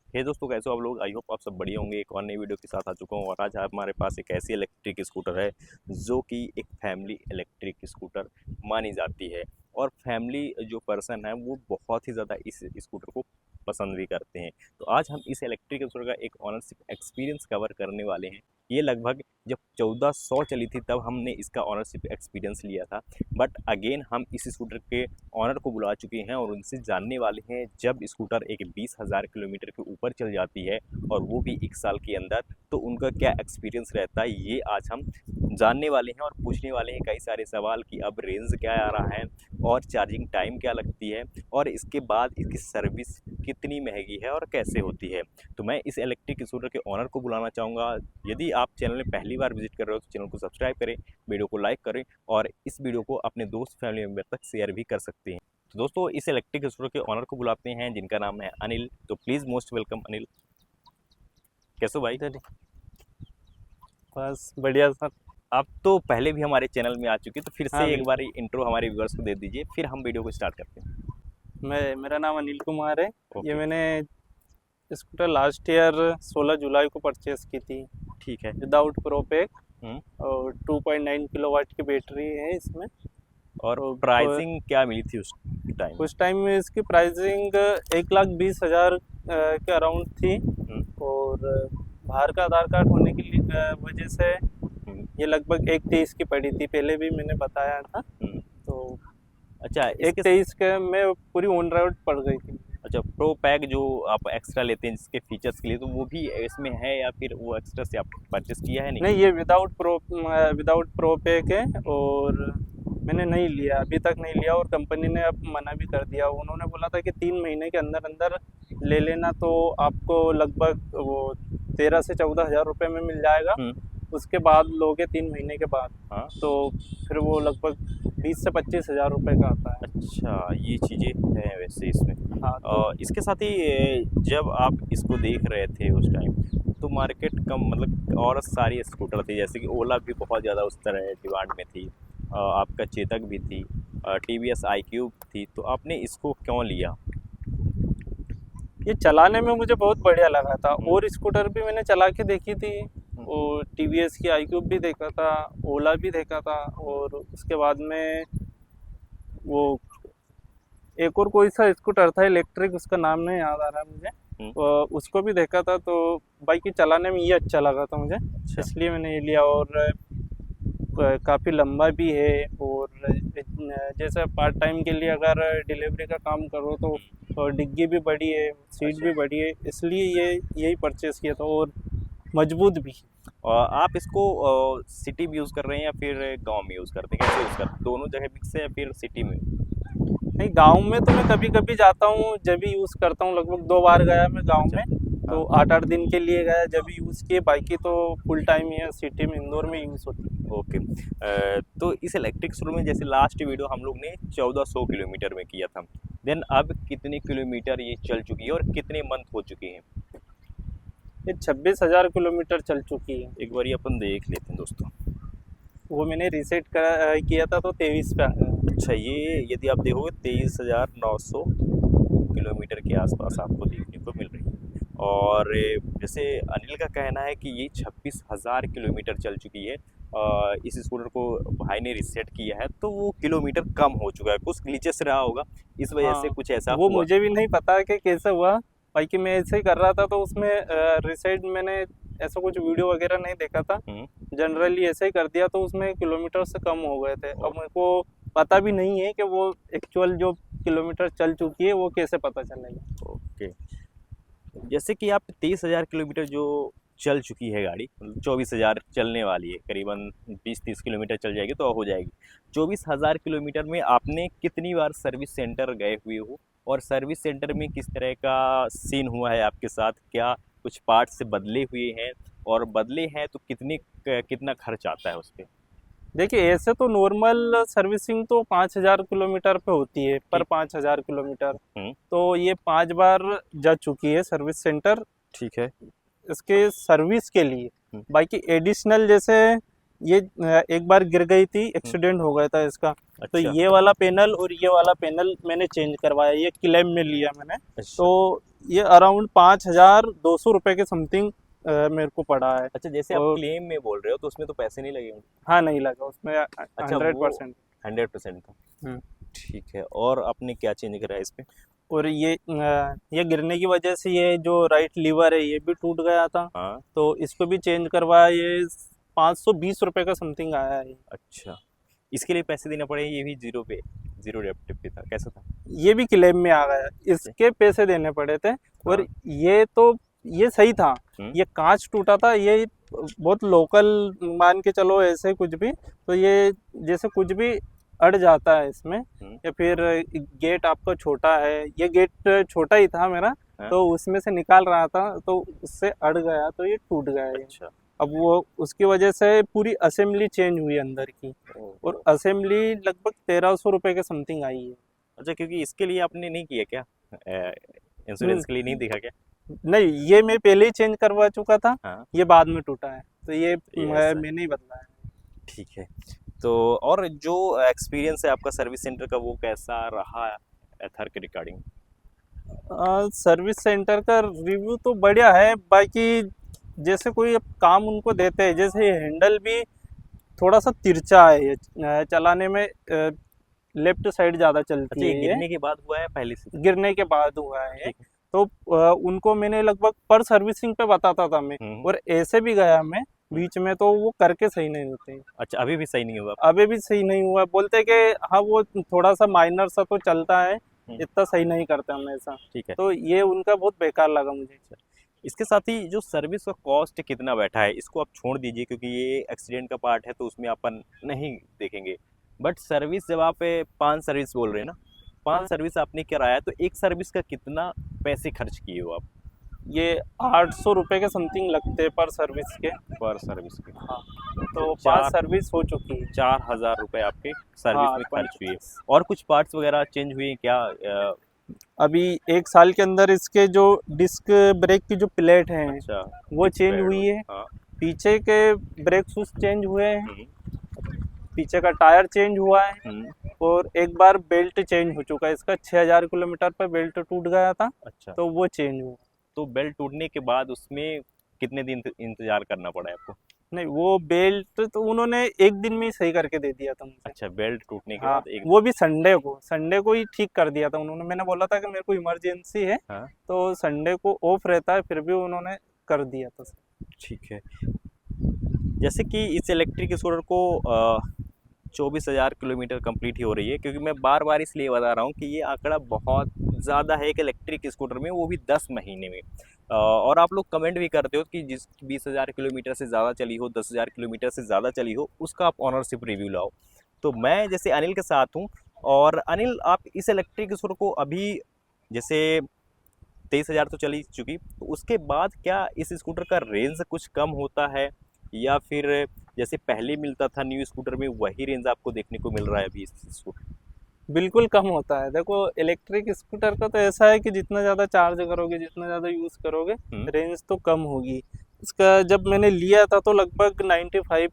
हे दोस्तों, कैसे हो आप लोग। आई होप आप सब बढ़िया होंगे। एक और नई वीडियो के साथ आ चुका हूँ और आज हमारे पास एक ऐसी इलेक्ट्रिक स्कूटर है जो कि एक फैमिली इलेक्ट्रिक स्कूटर मानी जाती है। और फैमिली जो पर्सन है वो बहुत ही ज़्यादा इस स्कूटर को पसंद भी करते हैं। तो आज हम इस इलेक्ट्रिक स्कूटर का एक ऑनरशिप एक्सपीरियंस कवर करने वाले हैं। ये लगभग जब 1400 चली थी तब हमने इसका ऑनरशिप एक्सपीरियंस लिया था। बट अगेन हम इस स्कूटर के ऑनर को बुला चुके हैं और उनसे जानने वाले हैं, जब स्कूटर एक 20,000 किलोमीटर के ऊपर चल जाती है और वो भी 1 साल के अंदर, तो उनका क्या एक्सपीरियंस रहता है, ये आज हम जानने वाले हैं। और पूछने वाले हैं कई सारे सवाल कि अब रेंज क्या आ रहा है और चार्जिंग टाइम क्या लगती है और इसके बाद इसकी सर्विस कितनी महंगी है और कैसे होती है। तो मैं इस इलेक्ट्रिक स्कूटर के ऑनर को बुलाना चाहूँगा। यदि आप चैनल में पहली बार विजिट कर रहे हो तो चैनल को सब्सक्राइब करें, वीडियो को लाइक करें और इस वीडियो को अपने दोस्त फैमिली मेम्बर तक शेयर भी कर सकते हैं। तो दोस्तों, इस इलेक्ट्रिक स्कूटर के ऑनर को बुलाते हैं जिनका नाम है अनिल। तो प्लीज़ मोस्ट वेलकम अनिल। कैसे हो भाई? चलिए, बस बढ़िया सर। आप तो पहले भी हमारे चैनल में आ चुके, तो फिर हाँ, से एक बार बिल्कुल। इंट्रो हमारे व्यूअर्स को दे दीजिए, फिर हम वीडियो को स्टार्ट करते हैं। मेरा नाम अनिल कुमार है। ये ओके। मैंने स्कूटर लास्ट ईयर 16 जुलाई को परचेस की थी ठीक है। Without pro pack. हम्म। और 2.9 किलोवाट की बैटरी है इसमें। और तो प्राइसिंग क्या मिली थी उस टाइम? उस टाइम में इसकी प्राइसिंग 1,20,000 के अराउंड थी। हम्म। और बाहर का आधार कार्ड होने की वजह से हम्म। ये लगभग 1,23 की पड़ी थी, पहले भी मैंने बताया था। हम्म। तो अच्छा, एक इसके तेईस के में पूरी ऑन रोड पड़ गई थी। अच्छा, प्रो पैक जो आप एक्स्ट्रा लेते हैं जिसके फीचर्स के लिए, तो वो भी इसमें है या फिर वो एक्स्ट्रा से आप परचेस किया है, नहीं नहीं, किया? ये विदाउट प्रो पैक है। और मैंने नहीं लिया, अभी तक नहीं लिया। और कंपनी ने अब मना भी कर दिया। उन्होंने बोला था कि 3 महीने के अंदर अंदर ले लेना, तो आपको लगभग वो 13 से 14 हज़ार रुपये में मिल जाएगा। उसके बाद लोगे 3 महीने के बाद, हाँ। तो फिर वो लगभग 20 से 25 हज़ार रुपये का आता है। अच्छा, ये चीज़ें हैं वैसे इसमें। हाँ, तो इसके साथ ही जब आप इसको देख रहे थे उस टाइम, तो मार्केट कम मतलब और सारी स्कूटर थी, जैसे कि ओला भी बहुत ज़्यादा उस तरह डिमांड में थी। आपका चेतक भी थी, टीवीएस आई क्यूब थी, तो आपने इसको क्यों लिया? ये चलाने में मुझे बहुत बढ़िया लगा था। हम्म। और स्कूटर भी मैंने चला के देखी थी। हम्म। और टीवीएस की आई क्यूब भी देखा था, ओला भी देखा था। और उसके बाद में वो एक और कोई सा स्कूटर था इलेक्ट्रिक, उसका नाम नहीं याद आ रहा है मुझे। हम्म। उसको भी देखा था। तो बाइक की चलाने में ये अच्छा लगा था मुझे, अच्छा। इसलिए मैंने ये लिया। और काफ़ी लंबा भी है। और जैसे पार्ट टाइम के लिए अगर डिलीवरी का काम करो तो डिग्गी भी बड़ी है, सीट अच्छा। भी बड़ी है, इसलिए ये यही परचेस किया था। और मजबूत भी। और आप इसको सिटी में यूज़ कर रहे हैं या फिर गांव में यूज़ करते हैं, कैसे यूज़ करते हैं? दोनों जगह मिक्स है या फिर सिटी में? नहीं, गांव में तो मैं कभी कभी जाता हूँ, जब भी यूज़ करता हूँ। लगभग 2 बार गया मैं गांव अच्छा। में। हाँ। तो 8-8 दिन के लिए गया, जब भी यूज़ किए। बाकी तो फुल टाइम ये सिटी में, इंदौर में यूज़ होती है। ओके। तो इस इलेक्ट्रिक स्कूटर में जैसे लास्ट वीडियो हम लोग ने 1400 किलोमीटर में किया था, देन अब कितने किलोमीटर ये चल चुकी है और कितने मंथ हो चुके हैं? ये 26,000 किलोमीटर चल चुकी है। एक बार अपन देख लेते हैं दोस्तों। वो मैंने रीसेट किया था तो 23 पे आ गया। अच्छा, ये यदि आप देखोगे 23,900 किलोमीटर के आसपास आपको देखने को मिल रही है। और जैसे अनिल का कहना है कि ये 26,000 किलोमीटर चल चुकी है। इस स्कूटर को भाई ने रिसेट किया है तो वो किलोमीटर कम हो चुका है, कुछ ग्लिचेस रहा होगा, इस वजह से हाँ, कुछ ऐसा वो हुआ। मुझे भी नहीं पता कि कैसे हुआ। बाकी मैं ऐसे ही कर रहा था, तो उसमें रीसेट मैंने ऐसा कुछ वीडियो वगैरह नहीं देखा था। हम्म। जनरली ऐसे ही कर दिया, तो उसमें किलोमीटर से कम हो गए थे। ओ- अब मेरे को पता भी नहीं है कि वो एक्चुअल जो किलोमीटर चल चुकी है वो कैसे पता चलेगा। ओके। जैसे कि आप 23,000 किलोमीटर जो चल चुकी है गाड़ी, मतलब 24,000 चलने वाली है, करीबन 20-30 किलोमीटर चल जाएगी तो हो जाएगी। 24,000 किलोमीटर में आपने कितनी बार सर्विस सेंटर गए हुए हो और सर्विस सेंटर में किस तरह का सीन हुआ है आपके साथ? क्या कुछ पार्ट से बदले हुए हैं और बदले हैं तो कितना खर्च आता है उस पर? देखिए, ऐसे तो नॉर्मल सर्विसिंग तो 5,000 किलोमीटर पे होती है, पर ठीक। 5,000 किलोमीटर। हम्म। तो ये 5 बार जा चुकी है सर्विस सेंटर ठीक है। इसके सर्विस के लिए। हम्म। बाकी एडिशनल जैसे ये एक बार गिर गई थी, एक्सीडेंट हो गया था इसका। तो अच्छा ये वाला पैनल और ये वाला पैनल मैंने चेंज करवाया, ये क्लेम में लिया मैंने। अच्छा तो ये अराउंड 5,200 रुपये के समथिंग मेरे को पड़ा है। अच्छा। जैसे आप और क्लेम में बोल रहे हो तो उसमें तो पैसे नहीं लगे होंगे। हाँ, नहीं लगा उसमें, अच्छा, 100%। 100% था। हम्म। ठीक है। और आपने क्या चेंज करा है इसमें? और ये गिरने की वजह से ये जो राइट लीवर है ये भी टूट गया था, हाँ। तो इसको भी चेंज करवाया। ये 520 रुपये का समथिंग आया है। अच्छा, इसके लिए पैसे देना पड़े? ये भी जीरो पे, जीरो डेप्ट पे था, कैसा था? ये भी क्लेम में आ गया, इसके पैसे देने पड़े थे। और हाँ। ये सही था। हम्म। ये कांच टूटा था, ये बहुत लोकल मान के चलो, ऐसे कुछ भी। तो ये जैसे कुछ भी अड़ जाता है इसमें, या फिर गेट आपका छोटा है, ये गेट छोटा ही था मेरा, हाँ। तो उसमें से निकाल रहा था तो उससे अड़ गया, तो ये टूट गया ये। अच्छा। अब वो उसकी वजह से पूरी असेंबली चेंज हुई अंदर की, और असेंबली लगभग 1,300 रुपये के समथिंग आई है। अच्छा, क्योंकि इसके लिए आपने नहीं किया क्या, इंश्योरेंस के लिए नहीं देखा क्या? नहीं, ये मैं पहले ही चेंज करवा चुका था, हाँ। ये बाद में टूटा है, तो ये ऐसा है। मैंने ही बदला है। ठीक है। तो और जो एक्सपीरियंस है आपका सर्विस सेंटर का, वो कैसा रहा एथर के रिगार्डिंग? सर्विस सेंटर का रिव्यू तो बढ़िया है। बाकी जैसे कोई अब काम उनको देते हैं, जैसे ये हैंडल भी थोड़ा सा तिरछा है, ये चलाने में लेफ्ट साइड ज़्यादा चलती अच्छा, ये है। गिरने के बाद हुआ है पहले से? गिरने के बाद हुआ है। ठीक है। तो उनको मैंने लगभग पर सर्विसिंग पे बताता था मैं, और ऐसे भी गया मैं बीच में, तो वो करके सही नहीं होते। अच्छा, अभी भी सही नहीं हुआ? अभी भी सही नहीं हुआ, बोलते कि हाँ वो थोड़ा सा माइनर सा तो चलता है, इतना सही नहीं करते हमेशा। ठीक है। तो ये उनका बहुत बेकार लगा मुझे। इसके साथ ही जो सर्विस का कॉस्ट कितना बैठा है, इसको आप छोड़ दीजिए क्योंकि ये एक्सीडेंट का पार्ट है, तो उसमें अपन नहीं देखेंगे। बट सर्विस जब आप 5 सर्विस बोल रहे हैं ना, 5 सर्विस आपने कराया, तो एक सर्विस का कितना पैसे खर्च किए हो आप? ये 800 रुपये के समथिंग लगते हैं पर सर्विस के। पर सर्विस के? हाँ, तो 5 चार सर्विस हो चुकी है। 4,000 रुपये आपके सर्विस हाँ, में खर्च हुए। और कुछ पार्ट्स वगैरह चेंज हुए क्या? अभी 1 साल के अंदर इसके जो डिस्क ब्रेक की जो प्लेट है, अच्छा, वो चेंज पैड हुई है। हाँ। पीछे के ब्रेक शूज चेंज हुए हैं, हम्म, पीछे का टायर चेंज हुआ है, हम्म, और एक बार बेल्ट चेंज हो चुका है इसका। 6,000 किलोमीटर पर बेल्ट टूट गया था, अच्छा। तो वो चेंज हुआ। तो बेल्ट टूटने के बाद उसमें कितने दिन इंतजार करना पड़ा है आपको? नहीं, वो बेल्ट तो उन्होंने एक दिन में ही सही करके दे दिया था मुझे। अच्छा, बेल्ट टूटने के हाँ, बाद एक वो भी संडे को ही ठीक कर दिया था उन्होंने। मैंने बोला था कि मेरे को इमरजेंसी है, हाँ। तो संडे को ऑफ रहता है, फिर भी उन्होंने कर दिया था। ठीक है। जैसे कि इस इलेक्ट्रिक स्कूटर को 24,000 किलोमीटर कंप्लीट ही हो रही है, क्योंकि मैं बार बार इसलिए बता रहा हूँ कि ये आंकड़ा बहुत ज़्यादा है एक इलेक्ट्रिक स्कूटर में, वो भी 10 महीने में। और आप लोग कमेंट भी करते हो कि जिस 20,000 किलोमीटर से ज़्यादा चली हो, 10,000 किलोमीटर से ज़्यादा चली हो, उसका आप ऑनरशिप रिव्यू लाओ। तो मैं जैसे अनिल के साथ हूँ, और अनिल, आप इस इलेक्ट्रिक स्कूटर को अभी जैसे 23,000 तो चली चुकी, तो उसके बाद क्या इस स्कूटर का रेंज कुछ कम होता है, या फिर जैसे पहले मिलता था न्यू स्कूटर में वही रेंज आपको देखने को मिल रहा है अभी इस स्कूटर? बिल्कुल कम होता है। देखो, इलेक्ट्रिक स्कूटर का तो ऐसा है कि जितना ज़्यादा चार्ज करोगे, जितना ज़्यादा यूज़ करोगे, रेंज तो कम होगी। इसका जब मैंने लिया था तो लगभग 95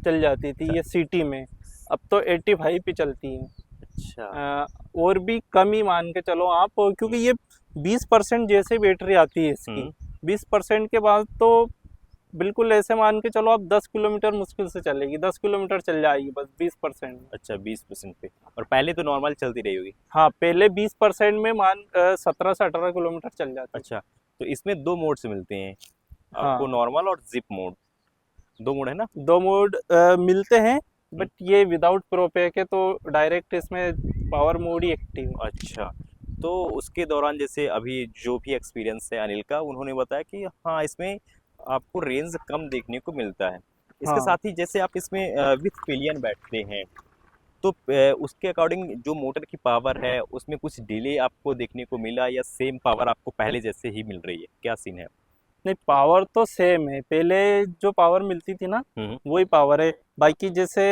चल जाती थी ये सिटी में, अब तो 85 ही चलती है। अच्छा। और भी कम ही मान के चलो आप, क्योंकि ये 20% जैसे बैटरी आती है इसकी, 20% के बाद तो बिल्कुल ऐसे मान के चलो आप 10 किलोमीटर मुश्किल से चलेगी, 10 किलोमीटर चल जाएगी बस 20%। अच्छा, 20% पे? और पहले तो नॉर्मल चलती रही होगी? हाँ, पहले 20% में 17 से 18 किलोमीटर चल जाती। अच्छा, तो इसमें 2 मोड से मिलते हैं आपको, हाँ, नॉर्मल और जिप मोड, 2 मोड है ना? 2 मोड मिलते हैं, बट ये विदाउट प्रोपैक है, तो डायरेक्ट इसमें पावर मोड ही एक्टिव है। अच्छा, तो उसके दौरान जैसे अभी जो भी एक्सपीरियंस है अनिल का, उन्होंने बताया कि हाँ, इसमें आपको रेंज कम देखने को मिलता है। इसके हाँ, साथ ही जैसे आप इसमें विथ पिलियन बैठते हैं, तो उसके अकॉर्डिंग जो मोटर की पावर है उसमें कुछ डिले आपको देखने को मिला, या सेम पावर आपको पहले जैसे ही मिल रही है? क्या सीन है? नहीं, पावर तो सेम है, पहले जो पावर मिलती थी ना वही पावर है। बाकी जैसे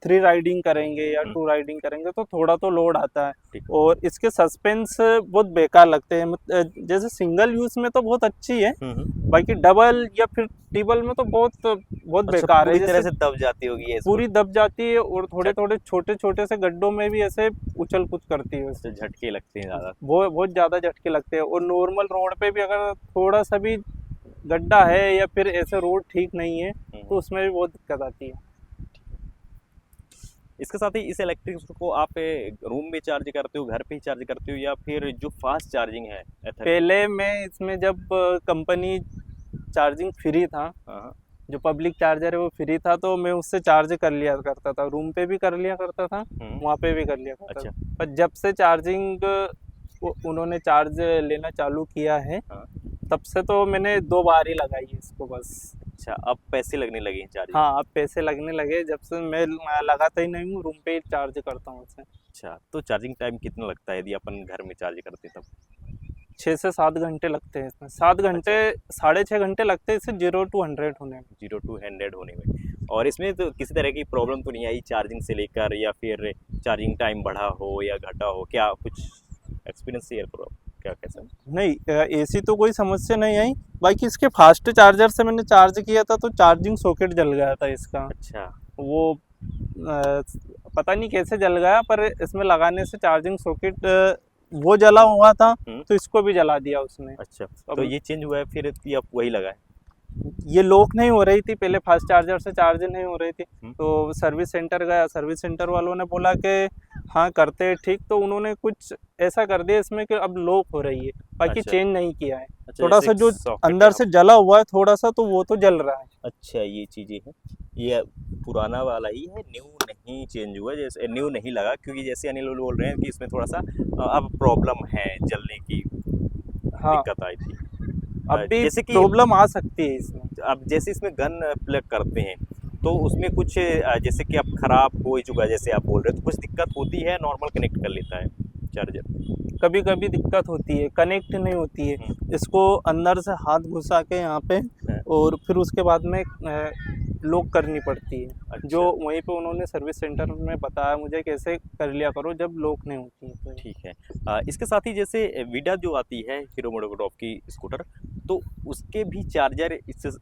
3 राइडिंग करेंगे या हम्म। 2 राइडिंग करेंगे तो थोड़ा तो लोड आता है। ठीक। और इसके सस्पेंस बहुत बेकार लगते हैं, जैसे सिंगल यूज में तो बहुत अच्छी है, बाकी डबल या फिर ट्रिपल में तो बहुत बहुत अच्छा, बेकार है। पूरी तरह जैसे से दब जाती होगी ये पूरी स्कूटर। दब जाती है और थोड़े झट थोड़े छोटे छोटे से गड्ढों में भी ऐसे उछल कूद करती है अच्छा, उससे। झटके लगते हैं ज़्यादा। वो बहुत ज़्यादा झटके लगते हैं। और नॉर्मल रोड पे भी अगर थोड़ा सा भी गड्ढा है या फिर ऐसे रोड ठीक नहीं है तो उसमें भी बहुत दिक्कत आती है। इसके साथ ही इस इलेक्ट्रिक स्कूटर को आप रूम में चार्ज करते हो, घर पे ही चार्ज करते हो, या फिर जो फास्ट चार्जिंग है एथर की? पहले मैं इसमें जब कंपनी चार्जिंग फ्री था, हाँ। जो पब्लिक चार्जर है वो फ्री था, तो मैं उससे चार्ज कर लिया करता था, रूम पे भी कर लिया करता था, वहाँ पे भी कर लिया करता अच्छा। था। पर जब से चार्जिंग उन्होंने चार्ज लेना चालू किया है, हाँ। तब से तो मैंने 2 बार ही लगाई है इसको बस। अच्छा, अब पैसे लगने लगे हैं चार्जिंग? हाँ, अब पैसे लगने लगे, जब से मैं लगाता ही नहीं हूँ, रूम पे ही चार्ज करता हूँ उसे। अच्छा, तो चार्जिंग टाइम कितना लगता है यदि अपन घर में चार्ज करते हैं तब? 6 से 7 घंटे लगते हैं इसमें, 7 घंटे, अच्छा। साढ़े 6 घंटे लगते हैं इसे 0 to 100 होने में। 0 to 100 होने में। और इसमें तो किसी तरह की प्रॉब्लम तो नहीं आई चार्जिंग से लेकर, या फिर चार्जिंग टाइम बढ़ा हो या घटा हो? क्या कुछ एक्सपीरियंस शेयर करो, क्या कैसा? नहीं, ऐसी तो कोई समस्या नहीं आई। बाकी इसके फास्ट चार्जर से मैंने चार्ज किया था तो चार्जिंग सॉकेट जल गया था इसका। अच्छा। वो पता नहीं कैसे जल गया, पर इसमें लगाने से चार्जिंग सॉकेट वो जला हुआ था, तो इसको भी जला दिया उसने। अच्छा, अब तो ये चेंज हुआ है फिर कि आप वही लगा है? ये लॉक नहीं हो रही थी, पहले फास्ट चार्जर से चार्ज नहीं हो रही थी, हम्म। तो सर्विस सेंटर गया, सर्विस सेंटर वालों ने बोला कि हाँ करते हैं ठीक, तो उन्होंने कुछ ऐसा कर दिया इसमें कि अब लॉक हो रही है, बाकी अच्छा। चेंज नहीं किया है। अच्छा, थोड़ा जैसे सा एक जो सॉकेट अंदर है से जला हुआ है थोड़ा सा, तो वो तो जल रहा है। अच्छा, ये चीज़ें हैं। ये पुराना वाला ही है, न्यू नहीं चेंज हुआ, जैसे न्यू नहीं लगा, क्योंकि जैसे अनिल बोल रहे हैं कि इसमें थोड़ा सा अब प्रॉब्लम है, जलने की हाँ, दिक्कत आई थी। अब भी जैसे कि प्रॉब्लम आ सकती है इसमें। अब जैसे इसमें गन प्लग करते हैं तो उसमें कुछ जैसे कि अब खराब हो ही चुका है जैसे आप बोल रहे हो, तो कुछ दिक्कत होती है? नॉर्मल कनेक्ट कर लेता है चार्जर? कभी कभी दिक्कत होती है, कनेक्ट नहीं होती है। इसको अंदर से हाथ घुसा के यहाँ पे, और फिर उसके बाद में लॉक करनी पड़ती है। अच्छा। जो वहीं पे उन्होंने सर्विस सेंटर में बताया मुझे कैसे कर लिया करो जब लॉक नहीं होती है तो। ठीक है। इसके साथ ही जैसे विडा जो आती है हीरो मोटोकॉर्प की स्कूटर, तो उसके भी चार्जर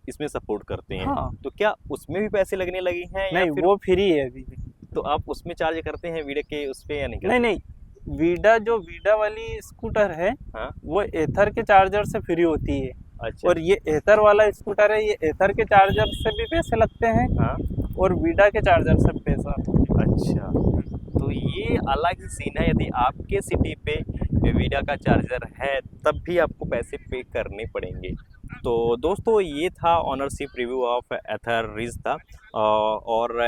इसमें सपोर्ट करते हैं। हाँ, तो क्या उसमें भी पैसे लगने लगे हैं या नहीं फिर? वो फ्री है अभी भी। तो आप उसमें चार्ज करते हैं विडा के उस पे या नहीं नहीं करते? नहीं, वीडा वाली स्कूटर है, हाँ। वो एथर के चार्जर से फ्री होती है। अच्छा। और ये एथर वाला स्कूटर है, ये एथर के चार्जर से भी पैसे लगते हैं हाँ। और वीडा के चार्जर से पैसा। अच्छा, तो ये अलग ही सीन है। यदि आपके सिटी पे विडा का चार्जर है तब भी आपको पैसे पे करने पड़ेंगे। तो दोस्तों, ये था ऑनरशिप रिव्यू ऑफ एथर रिज था। और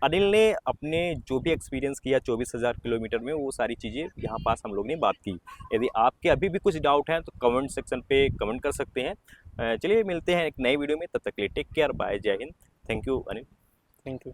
अनिल ने अपने जो भी एक्सपीरियंस किया 24,000 किलोमीटर में, वो सारी चीज़ें यहाँ पास हम लोग ने बात की। यदि आपके अभी भी कुछ डाउट हैं तो कमेंट सेक्शन पे कमेंट कर सकते हैं। चलिए मिलते हैं एक नई वीडियो में, तब तक के लिए टेक केयर, बाय, जय Hind. Thank you Anil. Thank you.